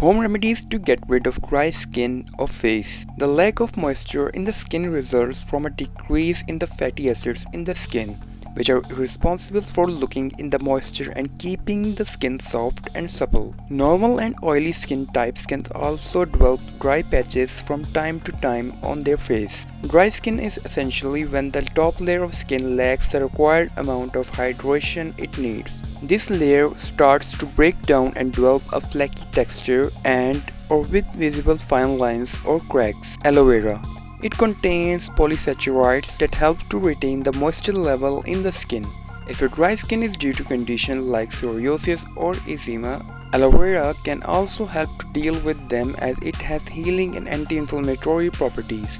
Home remedies to get rid of dry skin or face. The lack of moisture in the skin results from a decrease in the fatty acids in the skin, which are responsible for locking in the moisture and keeping the skin soft and supple. Normal and oily skin types can also develop dry patches from time to time on their face. Dry skin is essentially when the top layer of skin lacks the required amount of hydration it needs. This layer starts to break down and develop a flaky texture and or with visible fine lines or cracks. Aloe vera. It contains polysaccharides that help to retain the moisture level in the skin. If your dry skin is due to conditions like psoriasis or eczema, aloe vera can also help to deal with them as it has healing and anti-inflammatory properties.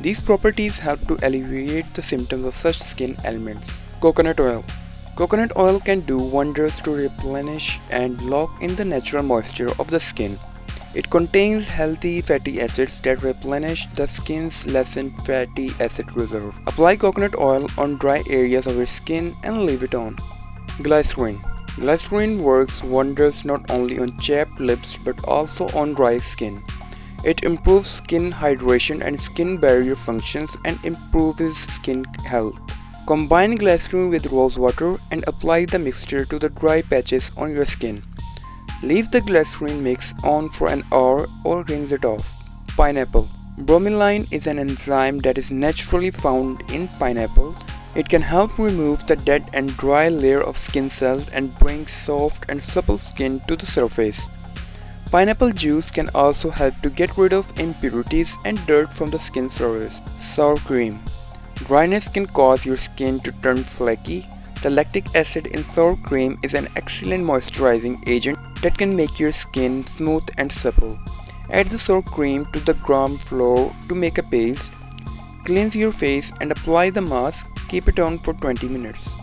These properties help to alleviate the symptoms of such skin ailments. Coconut oil. Coconut oil can do wonders to replenish and lock in the natural moisture of the skin. It contains healthy fatty acids that replenish the skin's lessened fatty acid reserve. Apply coconut oil on dry areas of your skin and leave it on. Glycerin. Glycerin works wonders not only on chapped lips but also on dry skin. It improves skin hydration and skin barrier functions and improves skin health. Combine glycerin with rose water and apply the mixture to the dry patches on your skin. Leave the glycerin mix on for an hour or rinse it off. Pineapple. Bromelain is an enzyme that is naturally found in pineapples. It can help remove the dead and dry layer of skin cells and bring soft and supple skin to the surface. Pineapple juice can also help to get rid of impurities and dirt from the skin surface. Sour cream. Dryness can cause your skin to turn flaky. The lactic acid in sour cream is an excellent moisturizing agent that can make your skin smooth and supple. Add the sour cream to the gram flour to make a paste. Cleanse your face and apply the mask. Keep it on for 20 minutes.